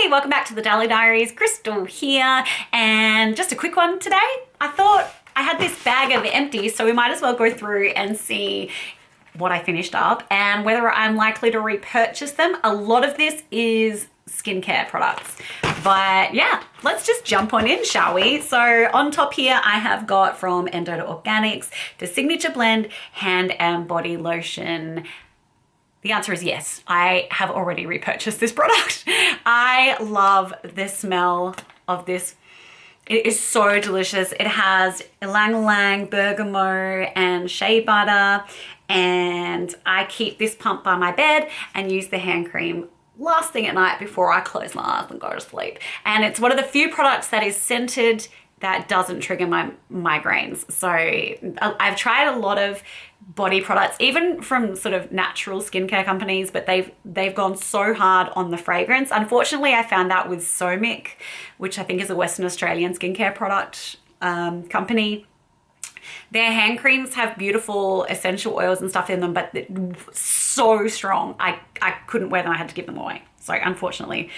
Hey, welcome back to the Dally Diaries. Kristel here, and just a quick one today. I thought I had this bag of empties, so we might as well go through and see what I finished up and whether I'm likely to repurchase them. A lot of this is skincare products, but yeah, let's just jump on in, shall we? So on top here, I have got from Endota Organics, the Signature Blend Hand and Body Lotion. The answer is yes, I have already repurchased this product. I love the smell of this. It is so delicious. It has ylang-ylang, bergamot, and shea butter. And I keep this pump by my bed and use the hand cream last thing at night before I close my eyes and go to sleep. And it's one of the few products that is scented that doesn't trigger my migraines. So I've tried a lot of body products, even from sort of natural skincare companies, but they've gone so hard on the fragrance. Unfortunately, I found that with Somic, which I think is a Western Australian skincare product company. Their hand creams have beautiful essential oils and stuff in them, but so strong. I couldn't wear them. I had to give them away. So unfortunately,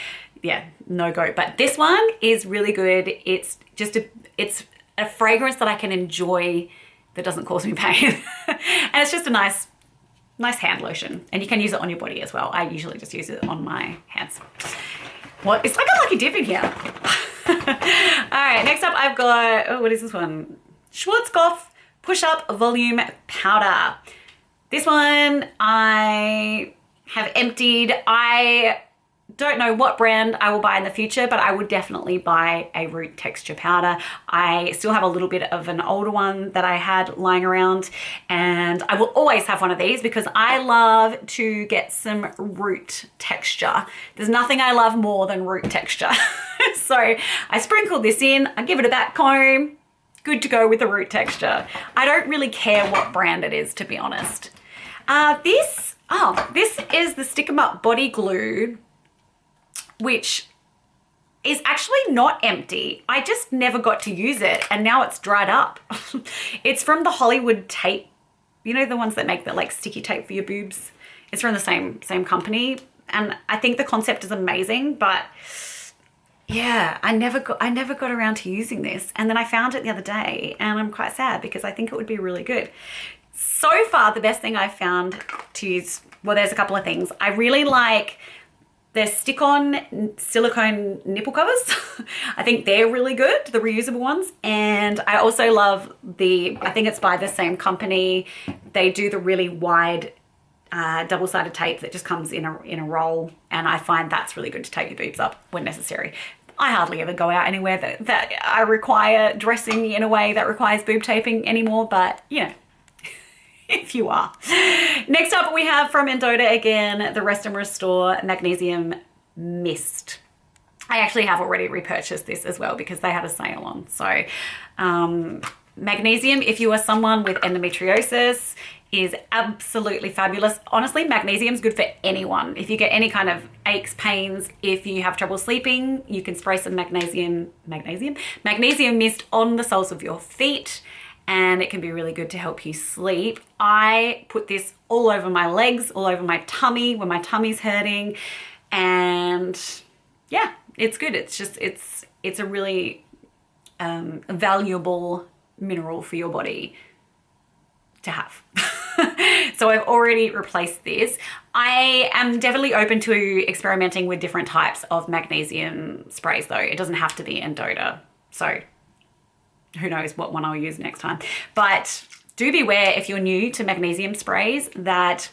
yeah, no go. But this one is really good. It's just it's a fragrance that I can enjoy that doesn't cause me pain. And it's just a nice hand lotion. And you can use it on your body as well. I usually just use it on my hands. What? It's like a lucky dip in here. All right, next up I've got, oh, what is this one? Schwarzkopf Push-Up Volume Powder. This one I have emptied. I don't know what brand I will buy in the future, but I would definitely buy a root texture powder. I still have a little bit of an older one that I had lying around, and I will always have one of these because I love to get some root texture. There's nothing I love more than root texture. So I sprinkled this in, I give it a back comb, good to go with the root texture. I don't really care what brand it is, to be honest. This is the Stick 'em Up Body Glue, which is actually not empty. I just never got to use it, and now it's dried up. It's from the Hollywood tape. You know, the ones that make the like sticky tape for your boobs? It's from the same company, and I think the concept is amazing, but yeah, I never got around to using this. And then I found it the other day, and I'm quite sad because I think it would be really good. So far, the best thing I've found to use, well, there's a couple of things. I really like the stick-on silicone nipple covers. I think they're really good, the reusable ones. And I also love I think it's by the same company. They do the really wide double-sided tape that just comes in a roll. And I find that's really good to tape your boobs up when necessary. I hardly ever go out anywhere that I require dressing in a way that requires boob taping anymore, but you know, if you are. Next up we have from Endota again, the Rest and Restore Magnesium Mist. I actually have already repurchased this as well because they had a sale on. So magnesium, if you are someone with endometriosis, is absolutely fabulous. Honestly, magnesium is good for anyone. If you get any kind of aches, pains, if you have trouble sleeping, you can spray some magnesium mist on the soles of your feet, and it can be really good to help you sleep. I put this all over my legs, all over my tummy when my tummy's hurting, and yeah, it's good. It's just, it's a really valuable mineral for your body to have. So I've already replaced this. I am definitely open to experimenting with different types of magnesium sprays though. It doesn't have to be Endota. So who knows what one I'll use next time. But do beware if you're new to magnesium sprays that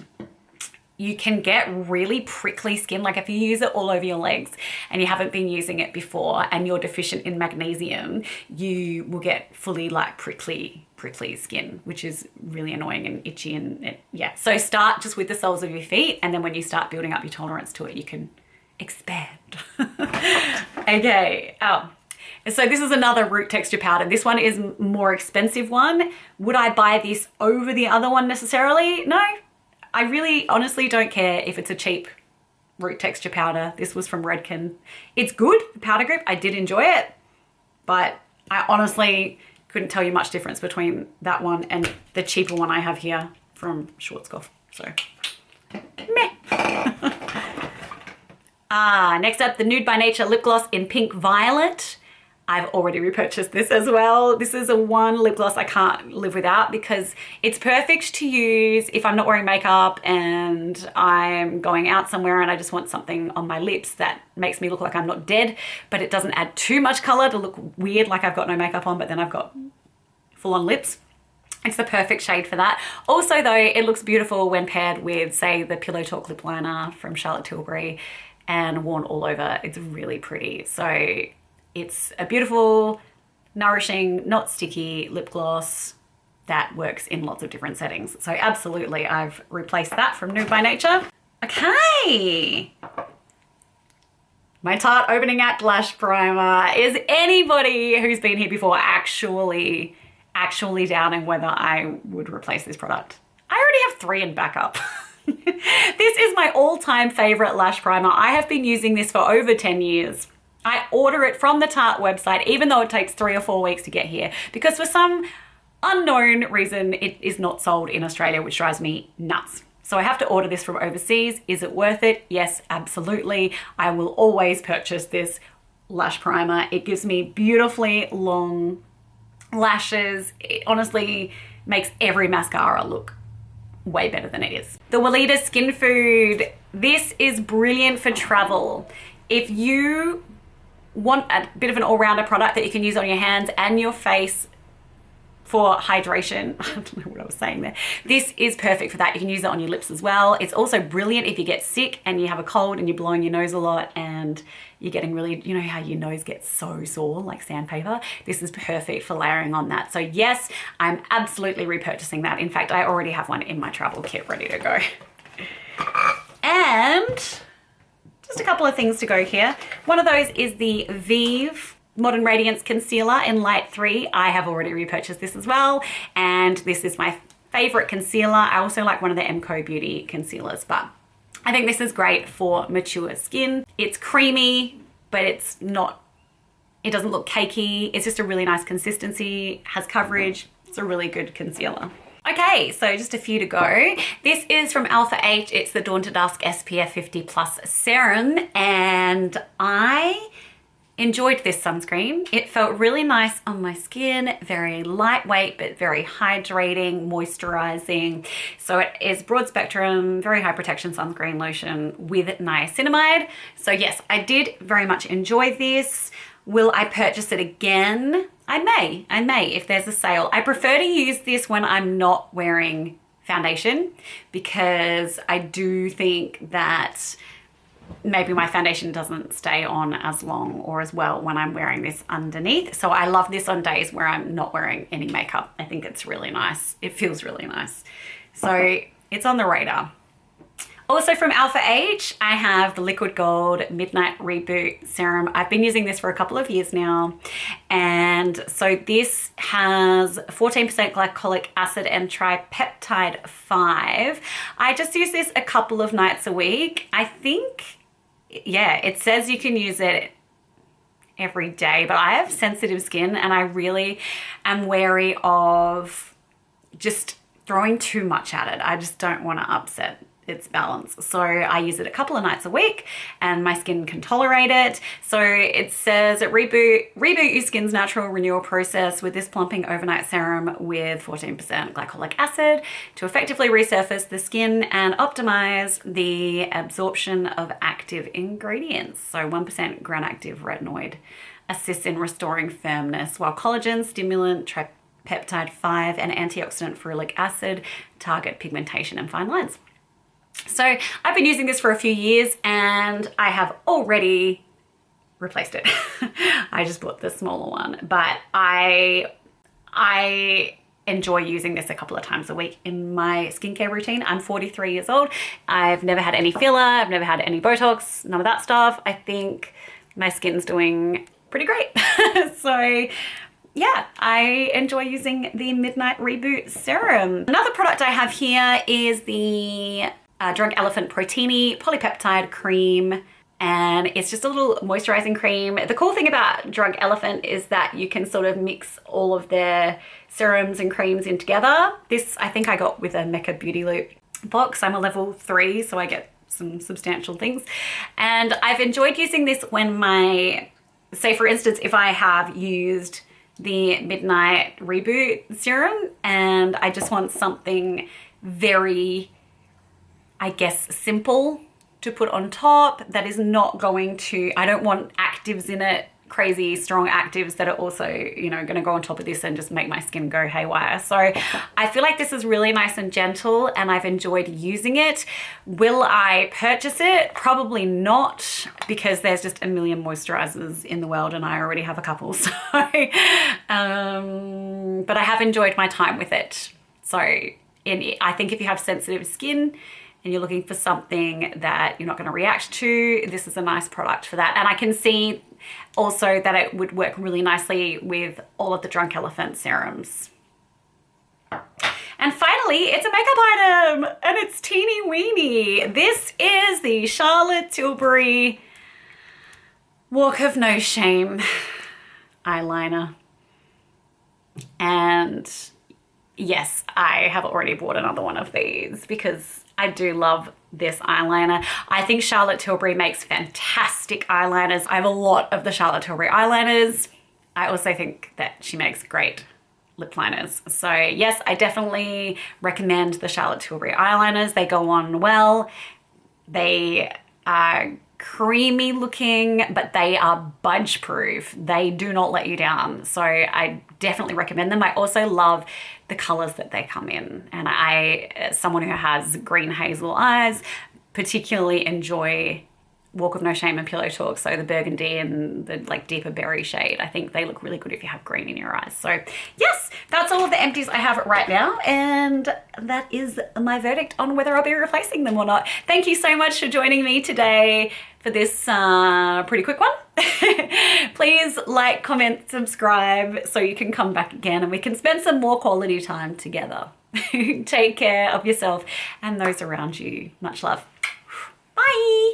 you can get really prickly skin. Like if you use it all over your legs and you haven't been using it before and you're deficient in magnesium, you will get fully like prickly skin, which is really annoying and itchy and yeah. So start just with the soles of your feet, and then when you start building up your tolerance to it, you can expand. Okay. So this is another root texture powder. This one is more expensive one. Would I buy this over the other one necessarily? No. I really honestly don't care if it's a cheap root texture powder. This was from Redken. It's good, the powder grip. I did enjoy it, but I honestly couldn't tell you much difference between that one and the cheaper one I have here from Schwarzkopf. So, meh. Next up, the Nude by Nature lip gloss in Pink Violet. I've already repurchased this as well. This is a one lip gloss I can't live without because it's perfect to use if I'm not wearing makeup and I'm going out somewhere and I just want something on my lips that makes me look like I'm not dead, but it doesn't add too much color to look weird like I've got no makeup on, but then I've got full-on lips. It's the perfect shade for that. Also though, it looks beautiful when paired with, say, the Pillow Talk lip liner from Charlotte Tilbury and worn all over. It's really pretty. So it's a beautiful, nourishing, not sticky lip gloss that works in lots of different settings. So absolutely, I've replaced that from Nude by Nature. Okay. My Tarte Opening Act Lash Primer. Is anybody who's been here before actually doubting whether I would replace this product? I already have 3 in backup. This is my all-time favorite lash primer. I have been using this for over 10 years. I order it from the Tarte website, even though it takes 3 or 4 weeks to get here, because for some unknown reason, it is not sold in Australia, which drives me nuts. So I have to order this from overseas. Is it worth it? Yes, absolutely. I will always purchase this lash primer. It gives me beautifully long lashes. It honestly makes every mascara look way better than it is. The Weleda Skin Food. This is brilliant for travel. If you want a bit of an all-rounder product that you can use on your hands and your face for hydration, I don't know what I was saying there. This is perfect for that. You can use it on your lips as well. It's also brilliant if you get sick and you have a cold and you're blowing your nose a lot and you're getting really, you know how your nose gets so sore like sandpaper? This is perfect for layering on that. So yes, I'm absolutely repurchasing that. In fact, I already have one in my travel kit ready to go. And just a couple of things to go here. One of those is the Vive Modern Radiance Concealer in Light 3. I have already repurchased this as well, and this is my favorite concealer. I also like one of the MCO Beauty concealers, but I think this is great for mature skin. It's creamy, but it's not, it doesn't look cakey. It's just a really nice consistency, has coverage. It's a really good concealer. Okay, so just a few to go. This is from Alpha H. It's the Dawn to Dusk SPF 50 Plus Serum, and I enjoyed this sunscreen. It felt really nice on my skin, very lightweight, but very hydrating, moisturizing. So it is broad spectrum, very high protection sunscreen lotion with niacinamide. So yes, I did very much enjoy this. Will I purchase it again? I may if there's a sale. I prefer to use this when I'm not wearing foundation because I do think that maybe my foundation doesn't stay on as long or as well when I'm wearing this underneath. So I love this on days where I'm not wearing any makeup. I think it's really nice. It feels really nice. So it's on the radar. Also from Alpha H, I have the Liquid Gold Midnight Reboot Serum. I've been using this for a couple of years now. And so this has 14% glycolic acid and tripeptide 5. I just use this a couple of nights a week. I think, yeah, it says you can use it every day, but I have sensitive skin and I really am wary of just throwing too much at it. I just don't want to upset its balance. So I use it a couple of nights a week and my skin can tolerate it. So it says reboot your skin's natural renewal process with this plumping overnight serum with 14% glycolic acid to effectively resurface the skin and optimize the absorption of active ingredients. So 1% gram-active retinoid assists in restoring firmness, while collagen, stimulant, tripeptide 5 and antioxidant ferulic acid target pigmentation and fine lines. So I've been using this for a few years and I have already replaced it. I just bought the smaller one, but I enjoy using this a couple of times a week in my skincare routine. I'm 43 years old. I've never had any filler. I've never had any Botox, none of that stuff. I think my skin's doing pretty great. So yeah, I enjoy using the Midnight Reboot Serum. Another product I have here is the Drunk Elephant Protini Polypeptide Cream, and it's just a little moisturizing cream. The cool thing about Drunk Elephant is that you can sort of mix all of their serums and creams in together. This I think I got with a Mecca Beauty Loop box. I'm a level 3, so I get some substantial things. And I've enjoyed using this when say for instance, if I have used the Midnight Reboot serum and I just want something very, I guess, simple to put on top that is not going to, I don't want actives in it, crazy strong actives that are also, you know, going to go on top of this and just make my skin go haywire. So I feel like this is really nice and gentle and I've enjoyed using it. Will I purchase it? Probably not, because there's just a million moisturizers in the world and I already have a couple. So, but I have enjoyed my time with it. So I think if you have sensitive skin and you're looking for something that you're not going to react to, this is a nice product for that. And I can see also that it would work really nicely with all of the Drunk Elephant serums. And finally, it's a makeup item and it's teeny weeny. This is the Charlotte Tilbury Walk of No Shame eyeliner. And yes, I have already bought another one of these because I do love this eyeliner. I think Charlotte Tilbury makes fantastic eyeliners. I have a lot of the Charlotte Tilbury eyeliners. I also think that she makes great lip liners. So yes, I definitely recommend the Charlotte Tilbury eyeliners. They go on well. They are creamy looking, but they are budge proof. They do not let you down. So I definitely recommend them. I also love the colors that they come in. And I, as someone who has green hazel eyes, particularly enjoy Walk of No Shame and Pillow Talk. So the burgundy and the like deeper berry shade. I think they look really good if you have green in your eyes. So yes, that's all of the empties I have right now. And that is my verdict on whether I'll be replacing them or not. Thank you so much for joining me today for this pretty quick one. Please like, comment, subscribe so you can come back again and we can spend some more quality time together. Take care of yourself and those around you. Much love. Bye.